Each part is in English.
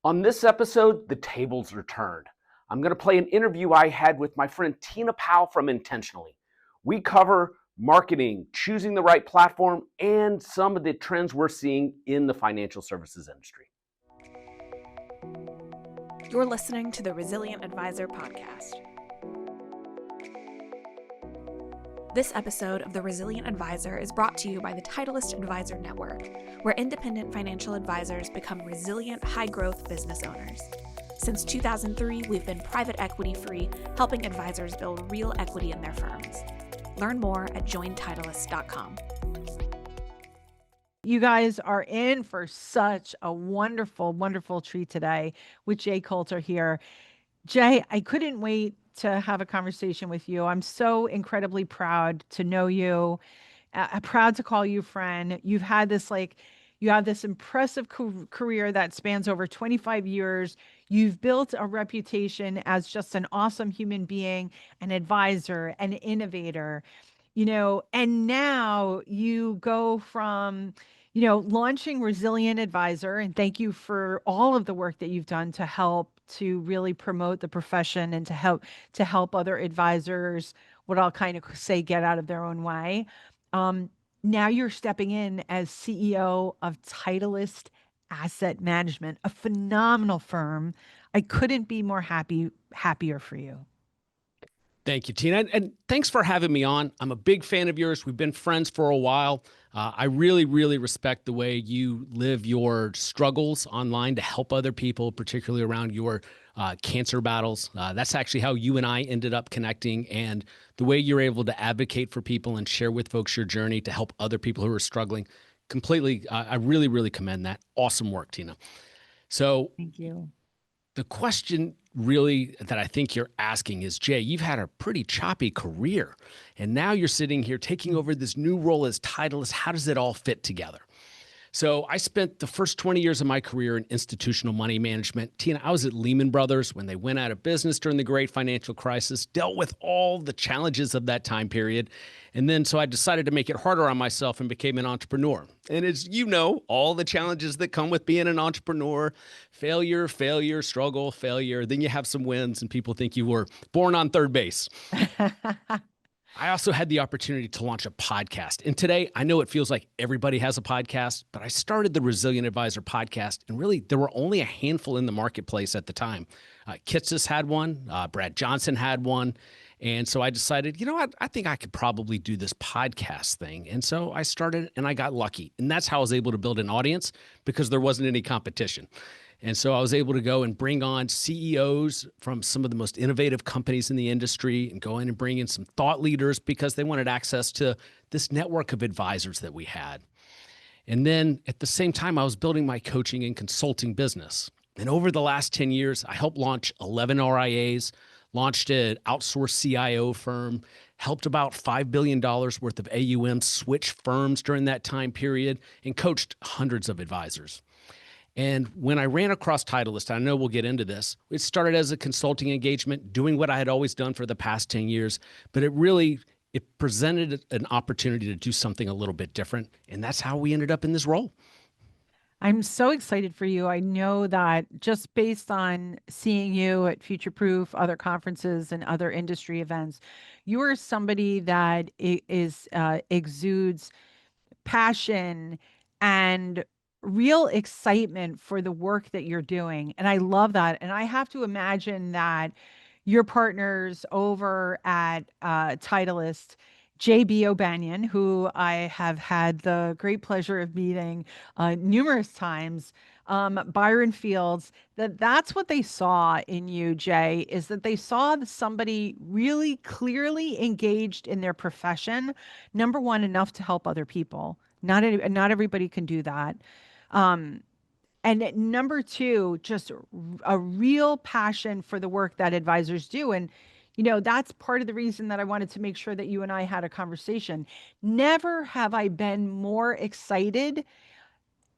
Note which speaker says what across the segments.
Speaker 1: On this episode, the tables are turned. I'm going to play an interview I had with my friend Tina Powell from Intentionally. We cover marketing, choosing the right platform, and some of the trends we're seeing in the financial services industry.
Speaker 2: You're listening to the Resilient Advisor podcast. This episode of the Resilient Advisor is brought to you by the Titleist Advisor Network, where independent financial advisors become resilient, high-growth business owners. Since 2003, we've been private equity-free, helping advisors build real equity in their firms. Learn more at jointitleist.com.
Speaker 3: You guys are in for such a wonderful, wonderful treat today with Jay Coulter here. Jay, I couldn't wait to have a conversation with you. I'm so incredibly proud to know you. Proud to call you friend. You have this impressive career that spans over 25 years. You've built a reputation as just an awesome human being, an advisor, an innovator, and now you go from, launching Resilient Advisor, and thank you for all of the work that you've done to help to really promote the profession and to help other advisors, what I'll kind of say, get out of their own way. Now you're stepping in as CEO of Titleist Asset Management, a phenomenal firm. I couldn't be more happier for you.
Speaker 4: Thank you, Tina. And thanks for having me on. I'm a big fan of yours. We've been friends for a while. I really, really respect the way you live your struggles online to help other people, particularly around your cancer battles. That's actually how you and I ended up connecting, and the way you're able to advocate for people and share with folks your journey to help other people who are struggling. Completely, I really, really commend that. Awesome work, Tina. So
Speaker 3: thank you.
Speaker 4: The question really that I think you're asking is, Jay, you've had a pretty choppy career, and now you're sitting here taking over this new role as Titleist. How does it all fit together? So I spent the first 20 years of my career in institutional money management. Tina, I was at Lehman Brothers when they went out of business during the great financial crisis, dealt with all the challenges of that time period. And then so I decided to make it harder on myself and became an entrepreneur. And as you know, all the challenges that come with being an entrepreneur, failure, struggle, failure. Then you have some wins and people think you were born on third base. I also had the opportunity to launch a podcast. And today, I know it feels like everybody has a podcast, but I started the Resilient Advisor podcast, and really, there were only a handful in the marketplace at the time. Kitsis had one, Brad Johnson had one, and so I decided, you know what, I think I could probably do this podcast thing. And so I started, and I got lucky. And that's how I was able to build an audience, because there wasn't any competition. And so I was able to go and bring on CEOs from some of the most innovative companies in the industry and go in and bring in some thought leaders because they wanted access to this network of advisors that we had. And then at the same time, I was building my coaching and consulting business. And over the last 10 years, I helped launch 11 RIAs, launched an outsourced CIO firm, helped about $5 billion worth of AUM switch firms during that time period, and coached hundreds of advisors. And when I ran across Titleist, I know we'll get into this, it started as a consulting engagement, doing what I had always done for the past 10 years, but it presented an opportunity to do something a little bit different. And that's how we ended up in this role.
Speaker 3: I'm so excited for you. I know that just based on seeing you at Future Proof, other conferences and other industry events, you are somebody that exudes passion and real excitement for the work that you're doing. And I love that. And I have to imagine that your partners over at Titleist, J.B. O'Banion, who I have had the great pleasure of meeting numerous times, Byron Fields, that's what they saw in you, Jay, is that they saw somebody really clearly engaged in their profession. Number one, enough to help other people. Not everybody can do that. And number two, just a real passion for the work that advisors do. And, that's part of the reason that I wanted to make sure that you and I had a conversation. Never have I been more excited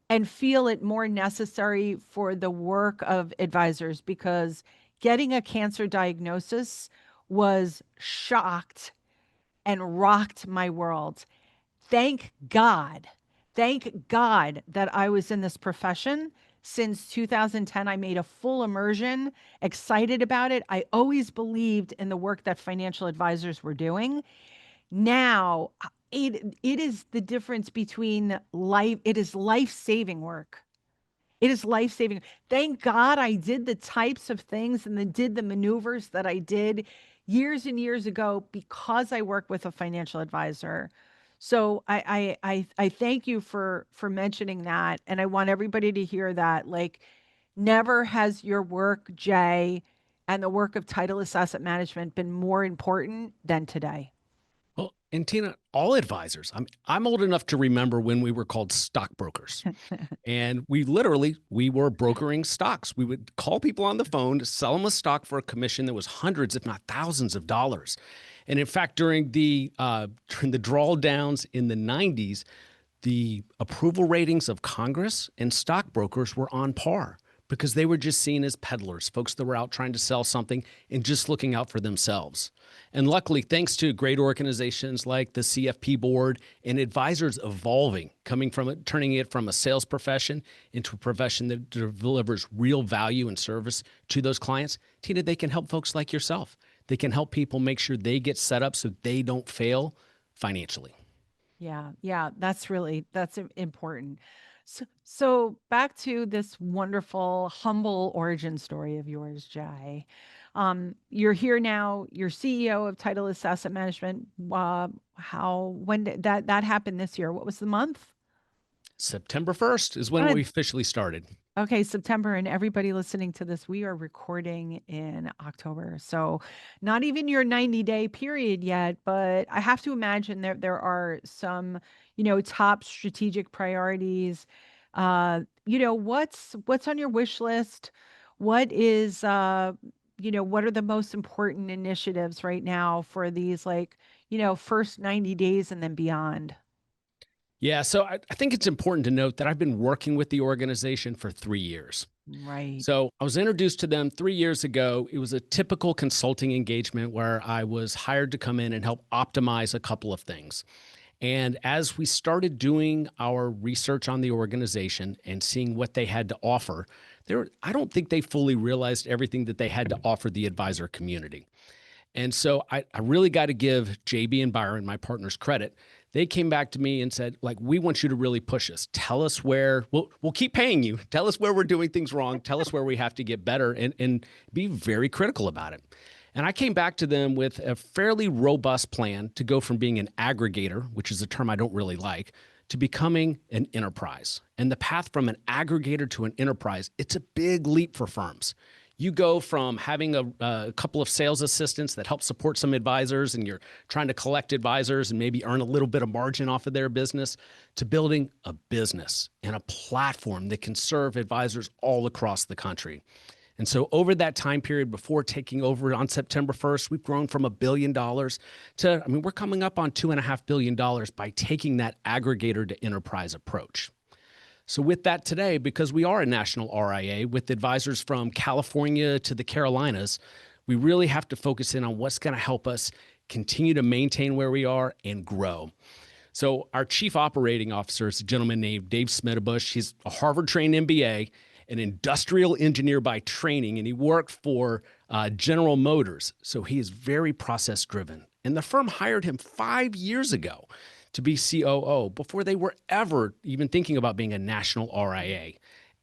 Speaker 3: and feel it more necessary for the work of advisors, because getting a cancer diagnosis was shocked and rocked my world. Thank God that I was in this profession since 2010. I made a full immersion, excited about it. I always believed in the work that financial advisors were doing. Now, it is the difference between life. It is life-saving work. It is life-saving. Thank God I did the types of things and then did the maneuvers that I did years and years ago because I work with a financial advisor. So I thank you for mentioning that. And I want everybody to hear that. Like, never has your work, Jay, and the work of Titleist Asset Management been more important than today.
Speaker 4: Well, and Tina, all advisors, I'm old enough to remember when we were called stockbrokers. And we were brokering stocks. We would call people on the phone to sell them a stock for a commission that was hundreds, if not thousands of dollars. And in fact, during the drawdowns in the 90s, the approval ratings of Congress and stockbrokers were on par because they were just seen as peddlers, folks that were out trying to sell something and just looking out for themselves. And luckily, thanks to great organizations like the CFP board and advisors evolving, turning it from a sales profession into a profession that delivers real value and service to those clients, Tina, they can help folks like yourself. They can help people make sure they get set up so they don't fail financially.
Speaker 3: Yeah, that's important. So back to this wonderful, humble origin story of yours, Jay. You're here now. You're CEO of Titleist Asset Management. When did that happened this year? What was the month?
Speaker 4: September 1st is when we officially started.
Speaker 3: Okay, September, and everybody listening to this, we are recording in October. So not even your 90-day period yet, but I have to imagine there are some, top strategic priorities. What's on your wish list? What is, what are the most important initiatives right now for these, first 90 days and then beyond?
Speaker 4: Yeah, so I think it's important to note that I've been working with the organization for 3 years.
Speaker 3: Right.
Speaker 4: So I was introduced to them 3 years ago. It was a typical consulting engagement where I was hired to come in and help optimize a couple of things. And as we started doing our research on the organization and seeing what they had to offer, I don't think they fully realized everything that they had to offer the advisor community. And so I really got to give JB and Byron, my partners, credit. They came back to me and said, we want you to really push us. Tell us where we'll keep paying you. Tell us where we're doing things wrong. Tell us where we have to get better, and be very critical about it. And I came back to them with a fairly robust plan to go from being an aggregator, which is a term I don't really like, to becoming an enterprise. And the path from an aggregator to an enterprise, it's a big leap for firms. You go from having a couple of sales assistants that help support some advisors, and you're trying to collect advisors and maybe earn a little bit of margin off of their business, to building a business and a platform that can serve advisors all across the country. And so over that time period before taking over on September 1st, we've grown from $1 billion to, we're coming up on $2.5 billion by taking that aggregator to enterprise approach. So with that today, because we are a national RIA with advisors from California to the Carolinas, we really have to focus in on what's going to help us continue to maintain where we are and grow. So our chief operating officer is a gentleman named Dave Smitterbush. He's a Harvard-trained MBA, an industrial engineer by training, and he worked for General Motors. So he is very process-driven. And the firm hired him 5 years ago to be COO before they were ever even thinking about being a national RIA.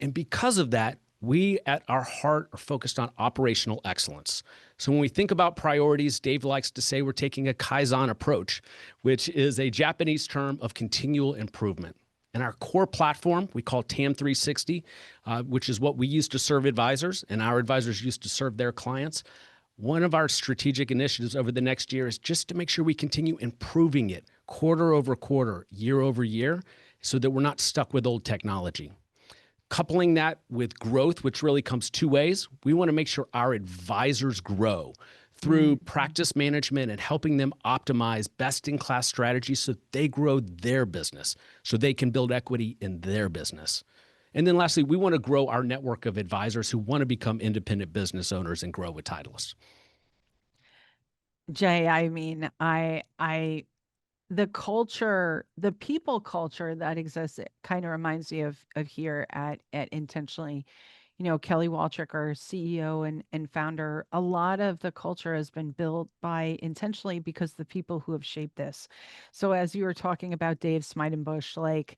Speaker 4: And because of that, we at our heart are focused on operational excellence. So when we think about priorities, Dave likes to say we're taking a Kaizen approach, which is a Japanese term of continual improvement. And our core platform, we call TAM 360, which is what we use to serve advisors, and our advisors use to serve their clients. One of our strategic initiatives over the next year is just to make sure we continue improving it quarter over quarter, year over year, so that we're not stuck with old technology. Coupling that with growth, which really comes two ways, we want to make sure our advisors grow through practice management and helping them optimize best-in-class strategies so they grow their business, so they can build equity in their business. And then lastly, we want to grow our network of advisors who want to become independent business owners and grow with Titleist.
Speaker 3: Jay, the culture, the people culture that exists, it kind of reminds me of here at Intentionally. Kelly Waltrick, our CEO and founder, a lot of the culture has been built by Intentionally because the people who have shaped this. So as you were talking about Dave Smeidenbush, like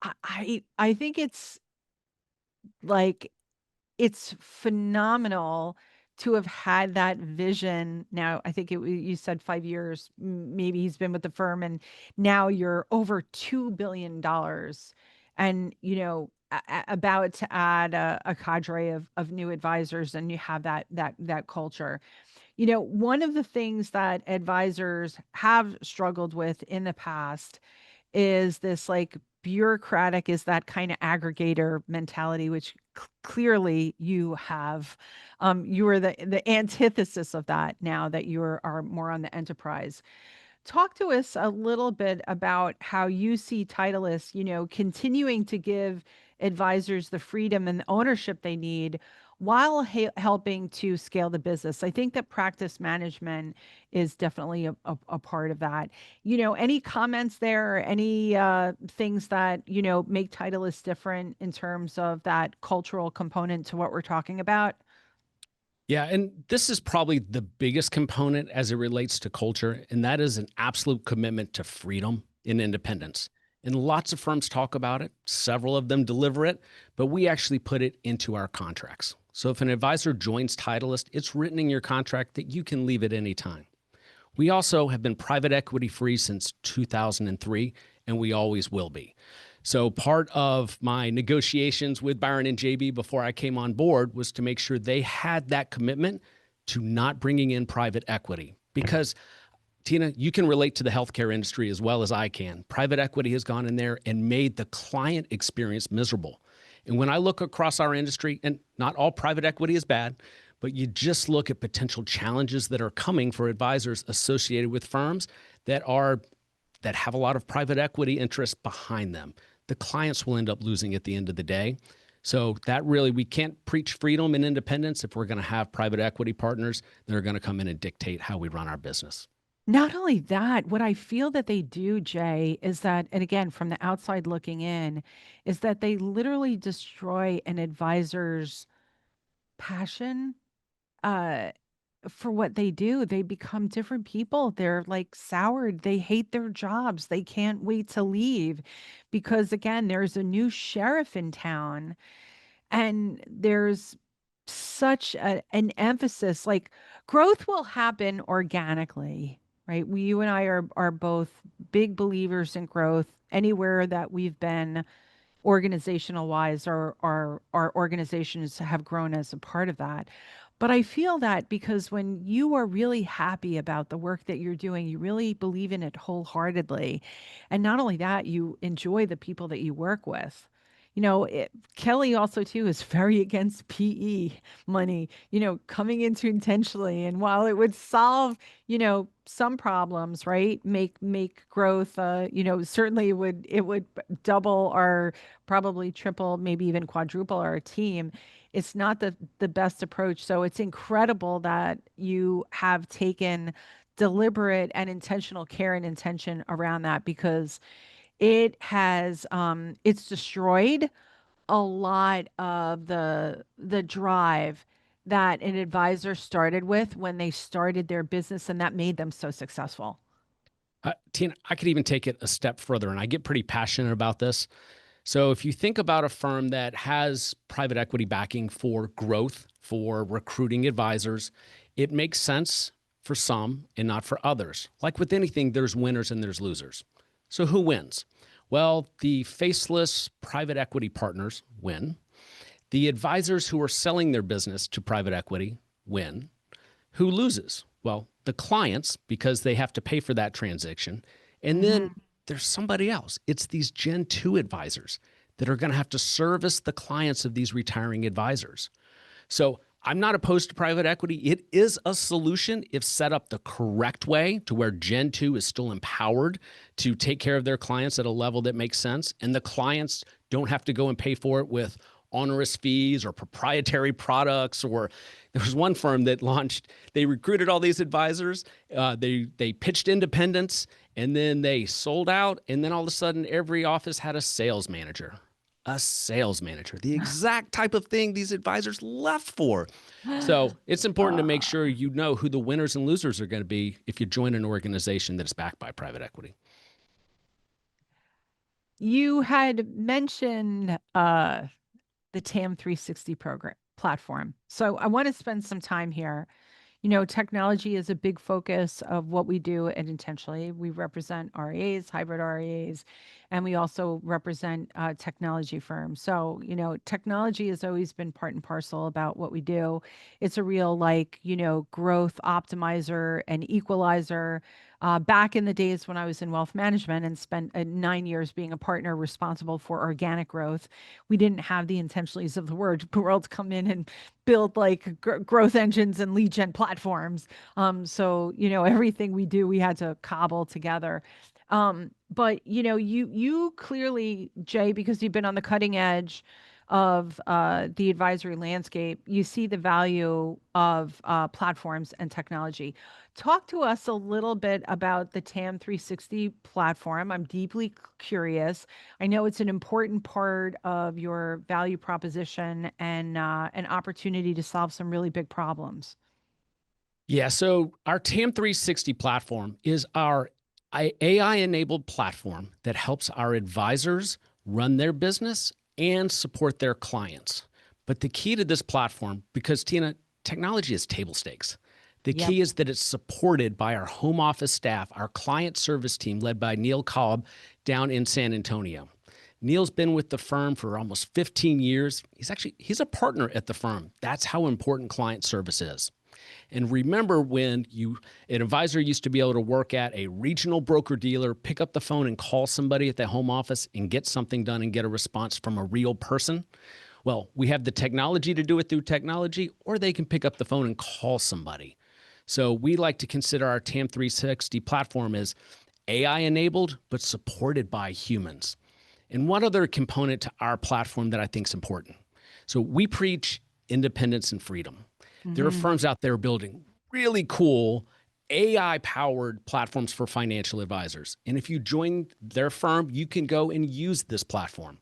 Speaker 3: I think it's like it's phenomenal to have had that vision. Now, I think you said 5 years, maybe he's been with the firm, and now you're over $2 billion, and about to add a cadre of new advisors, and you have that culture. One of the things that advisors have struggled with in the past is this like bureaucratic, is that kind of aggregator mentality, which clearly you have. You are the antithesis of that now that you are more on the enterprise. Talk to us a little bit about how you see Titleist, continuing to give advisors the freedom and the ownership they need while helping to scale the business. I think that practice management is definitely a part of that. Any comments there, any things that, make Titleist different in terms of that cultural component to what we're talking about?
Speaker 4: Yeah, and this is probably the biggest component as it relates to culture, and that is an absolute commitment to freedom and independence. And lots of firms talk about it, several of them deliver it, but we actually put it into our contracts. So if an advisor joins Titleist, it's written in your contract that you can leave at any time. We also have been private equity free since 2003, and we always will be. So part of my negotiations with Byron and JB before I came on board was to make sure they had that commitment to not bringing in private equity. Because, Tina, you can relate to the healthcare industry as well as I can. Private equity has gone in there and made the client experience miserable. And when I look across our industry, and not all private equity is bad, but you just look at potential challenges that are coming for advisors associated with firms that have a lot of private equity interest behind them. The clients will end up losing at the end of the day. So that really, we can't preach freedom and independence if we're going to have private equity partners that are going to come in and dictate how we run our business.
Speaker 3: Not only that, what I feel that they do, Jay, is that, and again, from the outside looking in, is that they literally destroy an advisor's passion for what they do. They become different people. They're like soured. They hate their jobs. They can't wait to leave because, again, there's a new sheriff in town, and there's such an emphasis. Like, growth will happen organically, right? You and I are both big believers in growth. Anywhere that we've been organizational wise, our organizations have grown as a part of that. But I feel that because when you are really happy about the work that you're doing, you really believe in it wholeheartedly. And not only that, you enjoy the people that you work with. Kelly also too is very against PE money, coming into Intentionally. And while it would solve, some problems, right? Make growth, certainly it would double or probably triple, maybe even quadruple our team. It's not the best approach. So it's incredible that you have taken deliberate and intentional care and intention around that, because it has it's destroyed a lot of the drive that an advisor started with when they started their business, and that made them so successful.
Speaker 4: Tina, I could even take it a step further, and I get pretty passionate about this. So if you think about a firm that has private equity backing for growth, for recruiting advisors, it makes sense for some and not for others. Like with anything, there's winners and there's losers. So who wins? Well, the faceless private equity partners win. The advisors who are selling their business to private equity win. Who loses? Well, the clients, because they have to pay for that transaction. And then there's somebody else. It's these Gen 2 advisors that are going to have to service the clients of these retiring advisors. So I'm not opposed to private equity. It is a solution if set up the correct way, to where Gen 2 is still empowered to take care of their clients at a level that makes sense. And the clients don't have to go and pay for it with onerous fees or proprietary products. Or there was one firm that launched, they recruited all these advisors. They pitched independence, and then they sold out, and then all of a sudden every office had a sales manager. A sales manager, the exact type of thing these advisors left for. So it's important to make sure you know who the winners and losers are going to be if you join an organization that is backed by private equity.
Speaker 3: You had mentioned the TAM 360 program platform. So I want to spend some time here. You know, technology is a big focus of what we do at Intentionally. We represent RIAs, hybrid RIAs, and we also represent technology firms. So, you know, technology has always been part and parcel about what we do. It's a real, like, you know, growth optimizer and equalizer. Back in the days when I was in wealth management and spent 9 years being a partner responsible for organic growth, we didn't have the intentionalities of the world come in and build like growth engines and lead gen platforms. So, you know, everything we do, we had to cobble together. But you know, you clearly, Jay, because you've been on the cutting edge of the advisory landscape, you see the value of platforms and technology. Talk to us a little bit about the TAM 360 platform. I'm deeply curious. I know it's an important part of your value proposition and an opportunity to solve some really big problems.
Speaker 4: Yeah, so our TAM 360 platform is our AI-enabled platform that helps our advisors run their business and support their clients. But the key to this platform, because Tina, technology is table stakes. The
Speaker 3: Yep.
Speaker 4: key is that it's supported by our home office staff, our client service team led by Neil Cobb down in San Antonio. Neil's been with the firm for almost 15 years. He's a partner at the firm. That's how important client service is. And remember when an advisor used to be able to work at a regional broker dealer, pick up the phone and call somebody at the home office and get something done and get a response from a real person? Well, we have the technology to do it through technology, or they can pick up the phone and call somebody. So we like to consider our TAM 360 platform as AI enabled, but supported by humans. And one other component to our platform that I think is important. So we preach independence and freedom. There are firms out there building really cool AI-powered platforms for financial advisors. And if you join their firm, you can go and use this platform.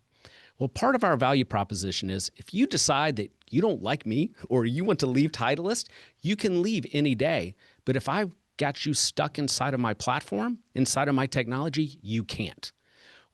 Speaker 4: Well, part of our value proposition is if you decide that you don't like me or you want to leave Titleist, you can leave any day. But if I've got you stuck inside of my platform, inside of my technology, you can't.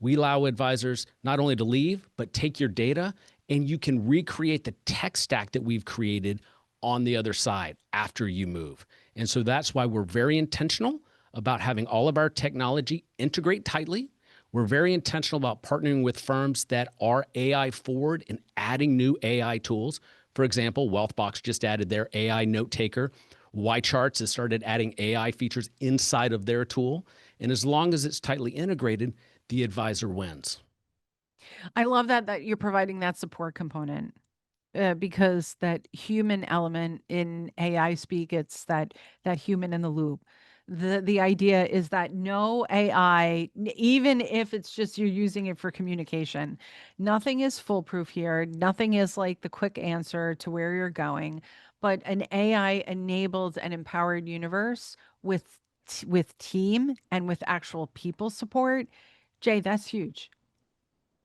Speaker 4: We allow advisors not only to leave, but take your data and you can recreate the tech stack that we've created on the other side after you move. And so that's why we're very intentional about having all of our technology integrate tightly. We're very intentional about partnering with firms that are AI forward and adding new AI tools. For example, Wealthbox just added their AI note taker. YCharts has started adding AI features inside of their tool. And as long as it's tightly integrated, the advisor wins.
Speaker 3: I love that you're providing that support component. Because that human element in AI speak, it's that human in the loop. The idea is that no AI, even if it's just you're using it for communication, nothing is foolproof here. Nothing is like the quick answer to where you're going, but an AI enabled and empowered universe with team and with actual people support. Jay, that's huge.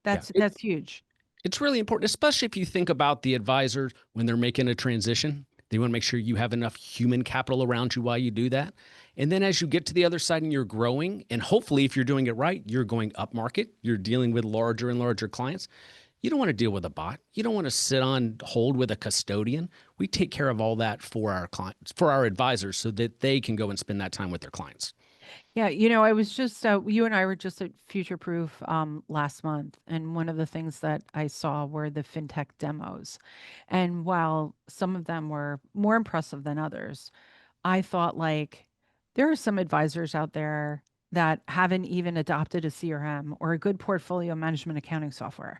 Speaker 4: Yeah,
Speaker 3: That's huge.
Speaker 4: it's really important, especially if you think about the advisor when they're making a transition. They want to make sure you have enough human capital around you while you do that. And then as you get to the other side and you're growing, and hopefully if you're doing it right, you're going up market, you're dealing with larger and larger clients. You don't want to deal with a bot. You don't want to sit on hold with a custodian. We take care of all that for our clients, for our advisors, so that they can go and spend that time with their clients.
Speaker 3: Yeah, you know, I was just you and I were just at Future Proof last month, and one of the things that I saw were the fintech demos. And while some of them were more impressive than others, I thought like there are some advisors out there that haven't even adopted a CRM or a good portfolio management accounting software.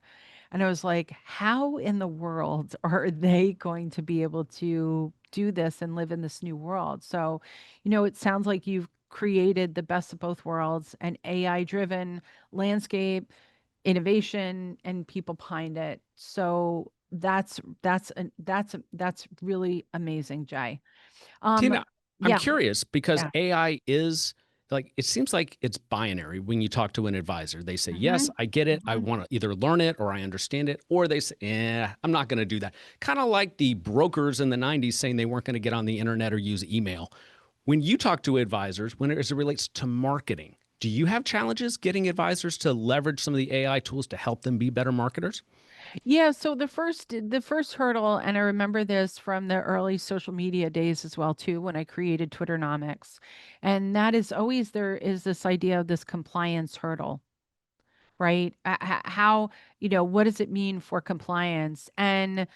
Speaker 3: And I was like, how in the world are they going to be able to do this and live in this new world? So, you know, it sounds like you've created the best of both worlds, an AI driven landscape, innovation, and people behind it. So that's really amazing, Jay. Um,
Speaker 4: Tina, I'm
Speaker 3: yeah,
Speaker 4: curious because
Speaker 3: yeah.
Speaker 4: AI is Like, it seems like it's binary when you talk to an advisor. They say, yes,
Speaker 3: Mhm.
Speaker 4: I get it. I
Speaker 3: Mhm.
Speaker 4: want to either learn it or I understand it. Or they say, I'm not going to do that. Kind of like the brokers in the 90s saying they weren't going to get on the internet or use email. When you talk to advisors, as it relates to marketing, do you have challenges getting advisors to leverage some of the AI tools to help them be better marketers?
Speaker 3: Yeah, so the first hurdle, and I remember this from the early social media days as well too, when I created Twitternomics, and that is always there is this idea of this compliance hurdle, right? How, what does it mean for compliance? And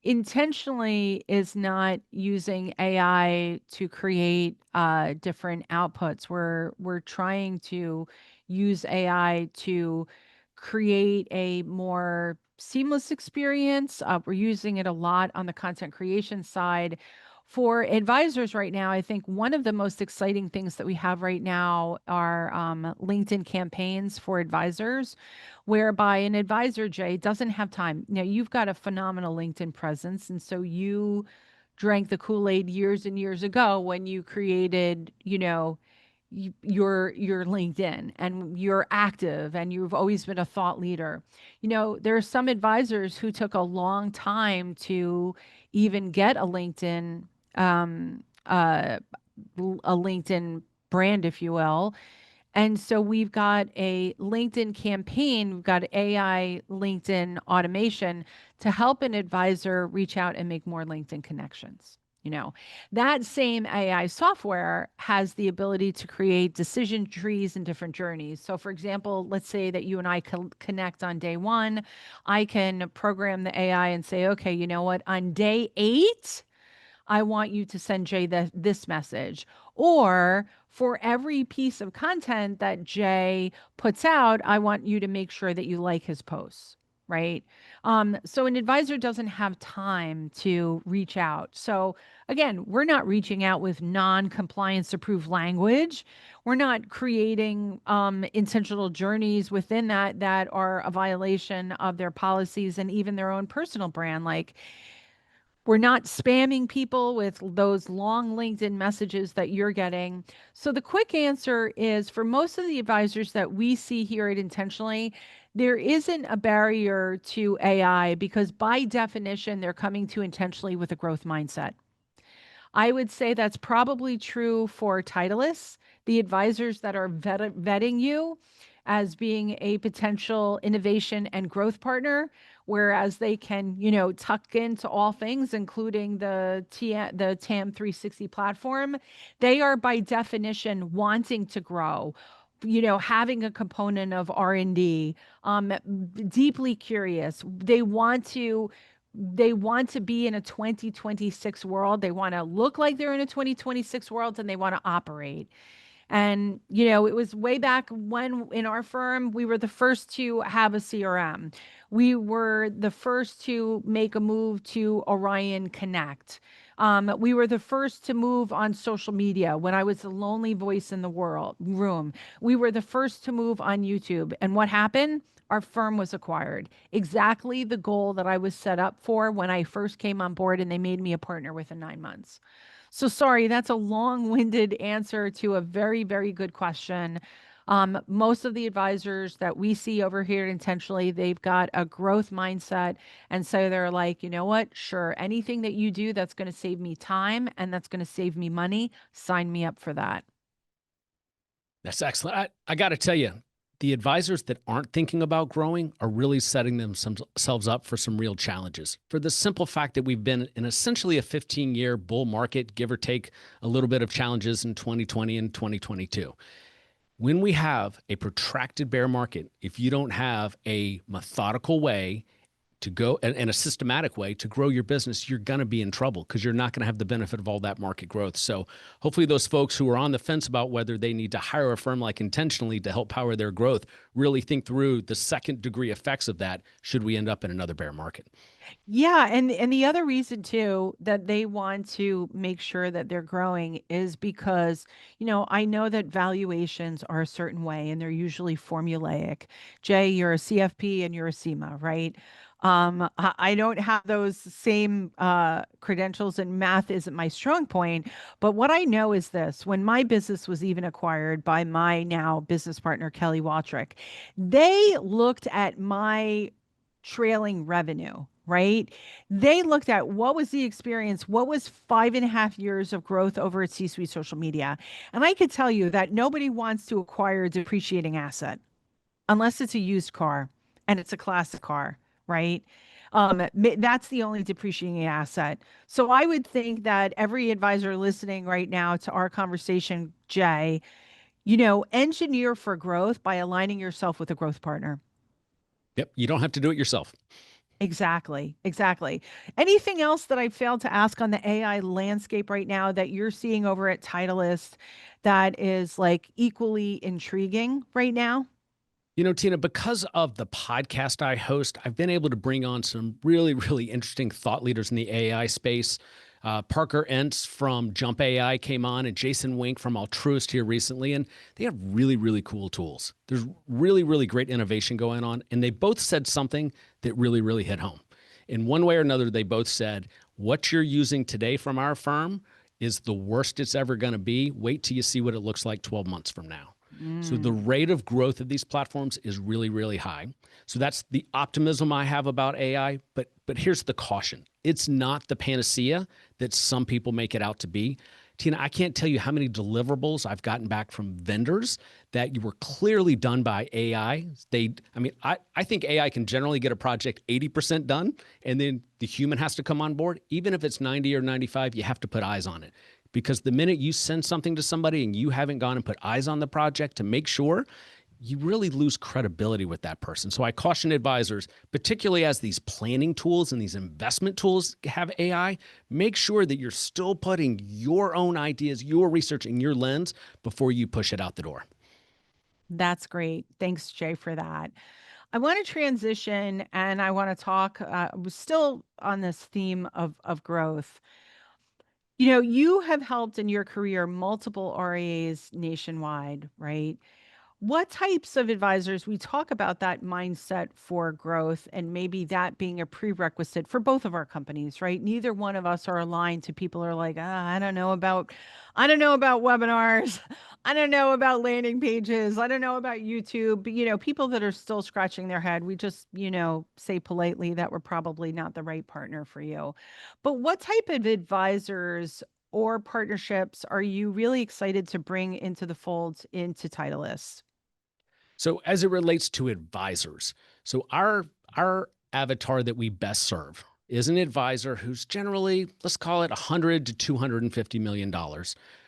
Speaker 3: intentionally is not using AI to create different outputs. We're trying to use AI to create a more seamless experience. We're using it a lot on the content creation side. For advisors right now, I think one of the most exciting things that we have right now are LinkedIn campaigns for advisors, whereby an advisor, Jay, doesn't have time. Now, you've got a phenomenal LinkedIn presence. And so you drank the Kool-Aid years and years ago when you created, your LinkedIn, and you're active and you've always been a thought leader. There are some advisors who took a long time to even get a LinkedIn, um, uh, a LinkedIn brand, if you will. And so we've got a LinkedIn campaign, we've got AI LinkedIn automation to help an advisor reach out and make more LinkedIn connections. That same AI software has the ability to create decision trees and different journeys. So, for example, let's say that you and I connect on day one. I can program the AI and say, okay, you know what, on day 8, I want you to send Jay this message. Or for every piece of content that Jay puts out, I want you to make sure that you like his posts, right? So an advisor doesn't have time to reach out. So again, we're not reaching out with non-compliance approved language. We're not creating intentional journeys within that are a violation of their policies and even their own personal brand. Like, we're not spamming people with those long LinkedIn messages that you're getting. So the quick answer is, for most of the advisors that we see here at Intentionally, there isn't a barrier to AI because by definition, they're coming to Intentionally with a growth mindset. I would say that's probably true for Titleists, the advisors that are vetting you as being a potential innovation and growth partner, whereas they can, tuck into all things, including the TAM 360 platform. They are by definition wanting to grow, having a component of R&D, deeply curious. They want to be in a 2026 world. They want to look like they're in a 2026 world, and they want to operate. And, it was way back when in our firm, we were the first to have a CRM. We were the first to make a move to Orion Connect. We were the first to move on social media when I was the lonely voice in the room. We were the first to move on YouTube. And what happened? Our firm was acquired. Exactly the goal that I was set up for when I first came on board, and they made me a partner within 9 months. So sorry, that's a long-winded answer to a very, very good question. Most of the advisors that we see over here Intentionally, they've got a growth mindset. And so they're like, you know what? Sure, anything that you do that's going to save me time and that's going to save me money, sign me up for that.
Speaker 4: That's excellent. I got to tell you, the advisors that aren't thinking about growing are really setting themselves up for some real challenges, for the simple fact that we've been in essentially a 15-year bull market, give or take a little bit of challenges in 2020 and 2022. When we have a protracted bear market, if you don't have a methodical way to go and a systematic way to grow your business, you're going to be in trouble because you're not going to have the benefit of all that market growth. So hopefully those folks who are on the fence about whether they need to hire a firm like Intentionally to help power their growth really think through the second degree effects of that should we end up in another bear market.
Speaker 3: Yeah, and the other reason too that they want to make sure that they're growing is because, I know that valuations are a certain way and they're usually formulaic. Jay, you're a CFP and you're a CMA, right? I don't have those same credentials, and math isn't my strong point. But what I know is this: when my business was even acquired by my now business partner, Kelly Waltrick, they looked at my trailing revenue, right? They looked at what was the experience, what was 5.5 years of growth over at C-Suite Social Media. And I could tell you that nobody wants to acquire a depreciating asset unless it's a used car and it's a classic car, right? That's the only depreciating asset. So I would think that every advisor listening right now to our conversation, Jay, engineer for growth by aligning yourself with a growth partner.
Speaker 4: Yep. You don't have to do it yourself.
Speaker 3: Exactly. Exactly. Anything else that I failed to ask on the AI landscape right now that you're seeing over at Titleist that is like equally intriguing right now?
Speaker 4: Tina, because of the podcast I host, I've been able to bring on some really, really interesting thought leaders in the AI space. Parker Entz from Jump AI came on, and Jason Wink from Altruist here recently, and they have really, really cool tools. There's really, really great innovation going on, and they both said something that really, really hit home. In one way or another, they both said, what you're using today from our firm is the worst it's ever going to be. Wait till you see what it looks like 12 months from now. So the rate of growth of these platforms is really, really high. So that's the optimism I have about AI. But here's the caution. It's not the panacea that some people make it out to be. Tina, I can't tell you how many deliverables I've gotten back from vendors that were clearly done by AI. I think AI can generally get a project 80% done, and then the human has to come on board. Even if it's 90 or 95, you have to put eyes on it. Because the minute you send something to somebody and you haven't gone and put eyes on the project to make sure, you really lose credibility with that person. So I caution advisors, particularly as these planning tools and these investment tools have AI, make sure that you're still putting your own ideas, your research, and your lens before you push it out the door.
Speaker 3: That's great. Thanks, Jay, for that. I want to transition and I want to talk, we're still on this theme of growth. You have helped in your career multiple RIAs nationwide, right? What types of advisors, we talk about that mindset for growth and maybe that being a prerequisite for both of our companies, right? Neither one of us are aligned to people who are like, I don't know about webinars. I don't know about landing pages. I don't know about YouTube. But, people that are still scratching their head, we just, say politely that we're probably not the right partner for you. But what type of advisors or partnerships are you really excited to bring into the fold into Titleist?
Speaker 4: So as it relates to advisors, so our avatar that we best serve is an advisor who's generally, let's call it $100 to $250 million,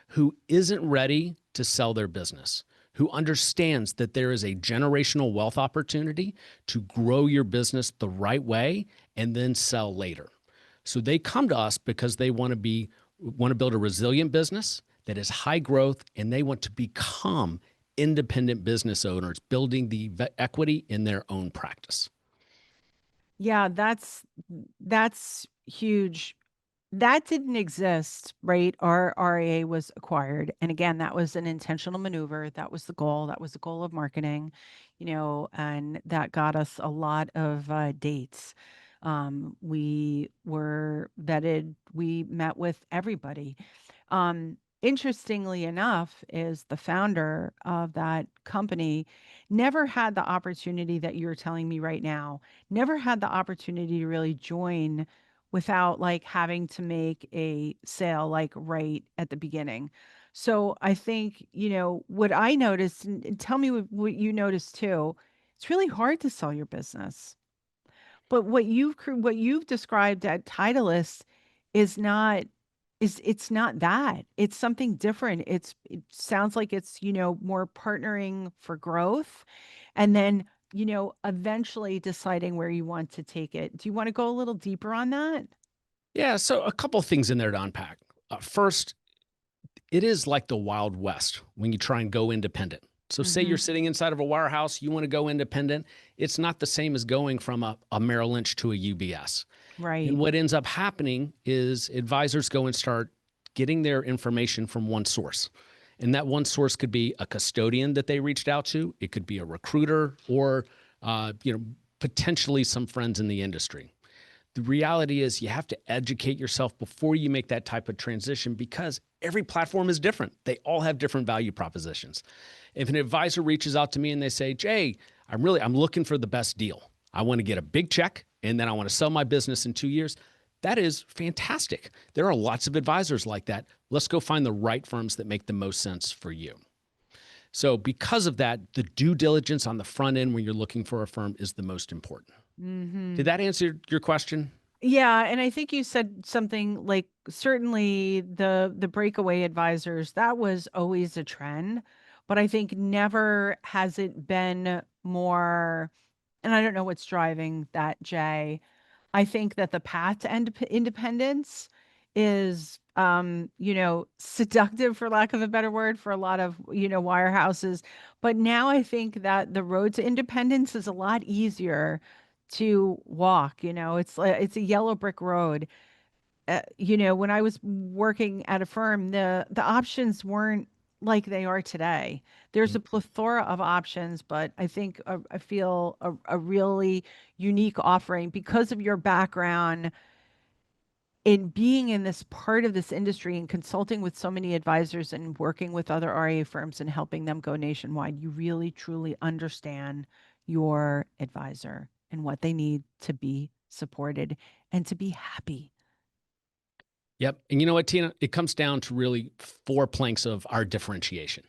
Speaker 4: who isn't ready to sell their business, who understands that there is a generational wealth opportunity to grow your business the right way and then sell later. So they come to us because they want to build a resilient business that is high growth, and they want to become independent business owners, building the equity in their own practice.
Speaker 3: Yeah, that's huge. That didn't exist, right? Our RIA was acquired. And again, that was an intentional maneuver. That was the goal. That was the goal of marketing, and that got us a lot of dates. We were vetted. We met with everybody. Interestingly enough, is the founder of that company never had the opportunity that you're telling me right now, never had the opportunity to really join without like having to make a sale like right at the beginning. So I think, what I noticed, and tell me what you noticed too, it's really hard to sell your business. But what you've described at Titleist is not it's not that. It's something different. It sounds like it's, more partnering for growth and then, eventually deciding where you want to take it. Do you want to go a little deeper on that?
Speaker 4: Yeah, so a couple of things in there to unpack. First, it is like the Wild West when you try and go independent. So say you're sitting inside of a wirehouse, you want to go independent. It's not the same as going from a Merrill Lynch to a UBS.
Speaker 3: Right.
Speaker 4: And what ends up happening is advisors go and start getting their information from one source. And that one source could be a custodian that they reached out to. It could be a recruiter or, potentially some friends in the industry. The reality is you have to educate yourself before you make that type of transition because every platform is different. They all have different value propositions. If an advisor reaches out to me and they say, Jay, I'm looking for the best deal. I want to get a big check and then I want to sell my business in 2 years. That is fantastic. There are lots of advisors like that. Let's go find the right firms that make the most sense for you. So because of that, the due diligence on the front end when you're looking for a firm is the most important.
Speaker 3: Mm-hmm.
Speaker 4: Did that answer your question?
Speaker 3: Yeah, and I think you said something like certainly the breakaway advisors, that was always a trend, but I think never has it been more, and I don't know what's driving that, Jay. I think that the path to independence is, seductive, for lack of a better word, for a lot of, wirehouses. But now I think that the road to independence is a lot easier to walk. It's a yellow brick road. When I was working at a firm, the options weren't like they are today. There's a plethora of options, but I think I feel a really unique offering because of your background in being in this part of this industry and consulting with so many advisors and working with other RIA firms and helping them go nationwide. You really truly understand your advisor and what they need to be supported and to be happy.
Speaker 4: Yep. And you know what, Tina? It comes down to really 4 planks of our differentiation.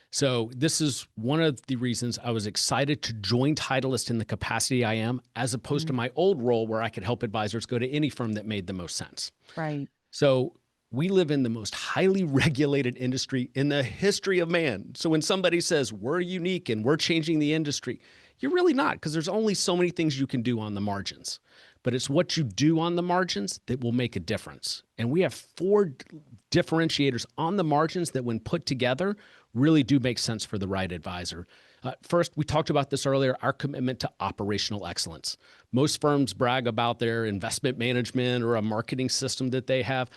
Speaker 4: So this is one of the reasons I was excited to join Titleist in the capacity I am, as opposed to my old role where I could help advisors go to any firm that made the most sense.
Speaker 3: Right.
Speaker 4: So we live in the most highly regulated industry in the history of man. So when somebody says we're unique and we're changing the industry, you're really not, because there's only so many things you can do on the margins. But it's what you do on the margins that will make a difference. And we have 4 differentiators on the margins that, when put together, really do make sense for the right advisor. First, we talked about this earlier, our commitment to operational excellence. Most firms brag about their investment management or a marketing system that they have.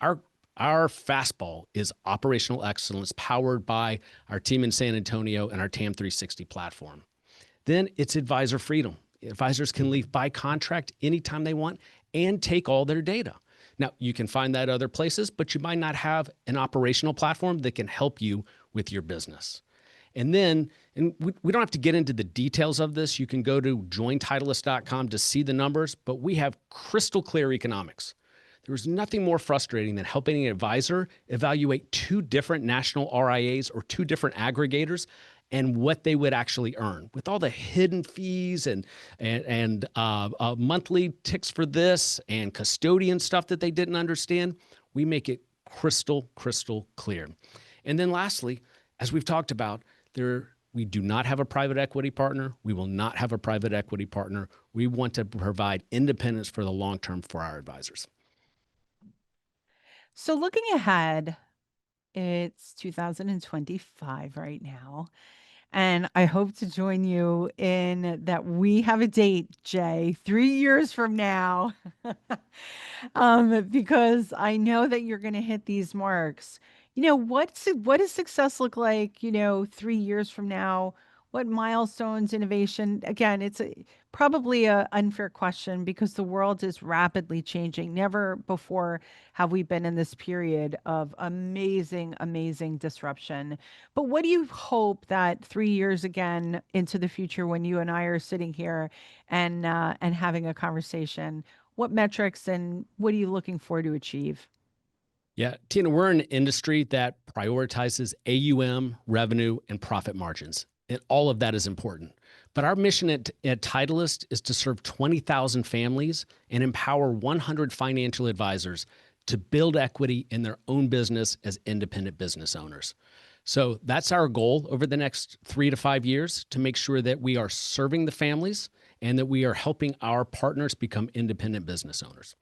Speaker 4: Our fastball is operational excellence, powered by our team in San Antonio and our TAM 360 platform. Then it's advisor freedom. Advisors can leave by contract anytime they want and take all their data. Now, you can find that other places, but you might not have an operational platform that can help you with your business. And then, and we don't have to get into the details of this. You can go to jointitleist.com to see the numbers, but we have crystal clear economics. There's nothing more frustrating than helping an advisor evaluate 2 different national RIAs or 2 different aggregators and what they would actually earn, with all the hidden fees and monthly ticks for this and custodian stuff that they didn't understand. We make it crystal clear. And then lastly, as we've talked about, we do not have a private equity partner. We will not have a private equity partner. We want to provide independence for the long term for our advisors.
Speaker 3: So looking ahead, it's 2025 right now. And I hope to join you in that. We have a date, Jay, 3 years from now, because I know that you're going to hit these marks. What does success look like, 3 years from now? What milestones, innovation? Again, it's probably a unfair question because the world is rapidly changing. Never before have we been in this period of amazing disruption. But what do you hope that 3 years again into the future, when you and I are sitting here and having a conversation, what metrics and what are you looking for to achieve?
Speaker 4: Yeah, Tina, we're in an industry that prioritizes AUM, revenue, and profit margins. And all of that is important. But our mission at Titleist is to serve 20,000 families and empower 100 financial advisors to build equity in their own business as independent business owners. So that's our goal over the next 3 to 5 years, to make sure that we are serving the families and that we are helping our partners become independent business owners.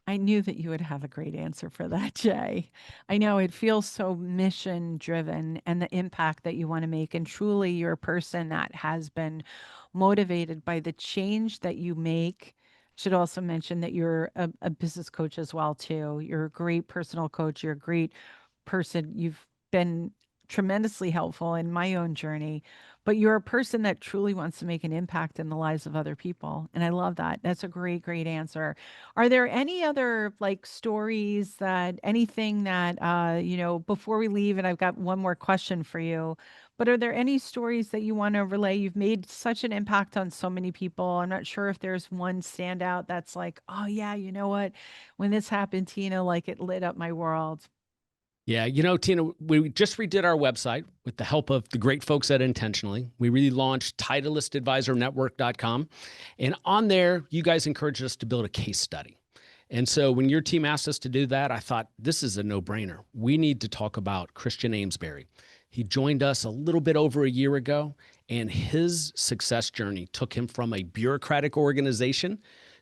Speaker 3: I knew that you would have a great answer for that, Jay. I know it feels so mission driven and the impact that you want to make. And truly, you're a person that has been motivated by the change that you make. Should also mention that you're a business coach as well, too. You're a great personal coach. You're a great person. You've been tremendously helpful in my own journey, but you're a person that truly wants to make an impact in the lives of other people. And I love that. That's a great, great answer. Are there any other like stories that anything that, before we leave, and I've got one more question for you, but are there any stories that you want to relay? You've made such an impact on so many people. I'm not sure if there's one standout that's like, oh yeah, you know what? When this happened, Tina, like it lit up my world.
Speaker 4: Yeah, Tina, we just redid our website with the help of the great folks at Intentionally. We relaunched TitleistAdvisorNetwork.com. And on there, you guys encouraged us to build a case study. And so when your team asked us to do that, I thought, this is a no-brainer. We need to talk about Christian Amesbury. He joined us a little bit over a year ago, and his success journey took him from a bureaucratic organization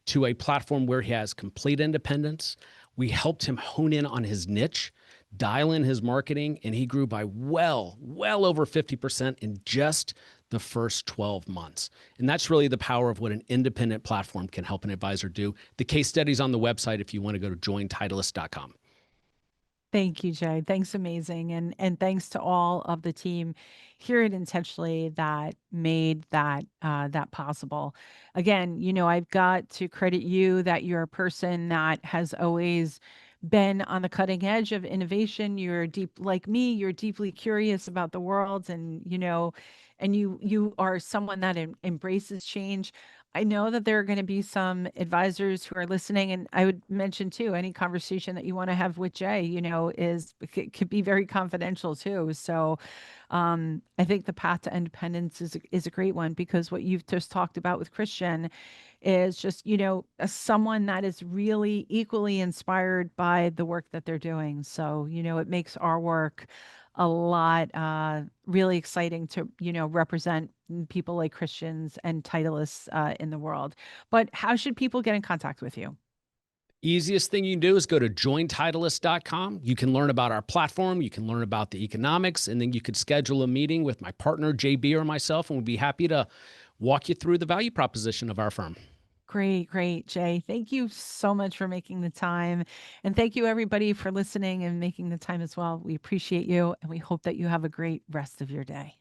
Speaker 4: to a platform where he has complete independence. We helped him hone in on his niche, dial in his marketing, and he grew by well over 50% in just the first 12 months. And that's really the power of what an independent platform can help an advisor do. The case study's on the website if you want to go to jointitleist.com.
Speaker 3: Thank you, Jay. Thanks, amazing. And thanks to all of the team here at Intentionally that made that possible. Again, I've got to credit you that you're a person that has always been on the cutting edge of innovation. You're like me, you're deeply curious about the world, and you are someone that embraces change. I know that there are going to be some advisors who are listening, and I would mention too, any conversation that you want to have with Jay, could be very confidential too. So I think the path to independence is a great one, because what you've just talked about with Christian is just, someone that is really equally inspired by the work that they're doing. So, it makes our work a lot really exciting to, represent people like Christians and Titleists in the world. But how should people get in contact with you?
Speaker 4: Easiest thing you can do is go to jointitleist.com. You can learn about our platform. You can learn about the economics, and then you could schedule a meeting with my partner, JB, or myself, and we'd be happy to walk you through the value proposition of our firm.
Speaker 3: Great, great, Jay. Thank you so much for making the time. And thank you, everybody, for listening and making the time as well. We appreciate you, and we hope that you have a great rest of your day.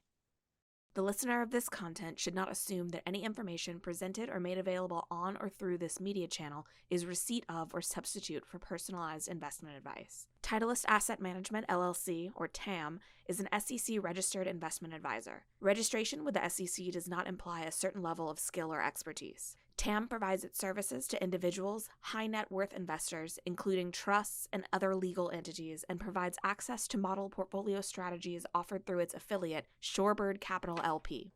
Speaker 2: The listener of this content should not assume that any information presented or made available on or through this media channel is receipt of or substitute for personalized investment advice. Titleist Asset Management, LLC, or TAM, is an SEC-registered investment advisor. Registration with the SEC does not imply a certain level of skill or expertise. TAM provides its services to individuals, high net worth investors, including trusts and other legal entities, and provides access to model portfolio strategies offered through its affiliate, Shorebird Capital LP.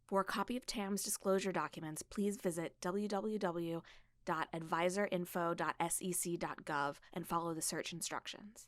Speaker 2: For a copy of TAM's disclosure documents, please visit www.advisorinfo.sec.gov and follow the search instructions.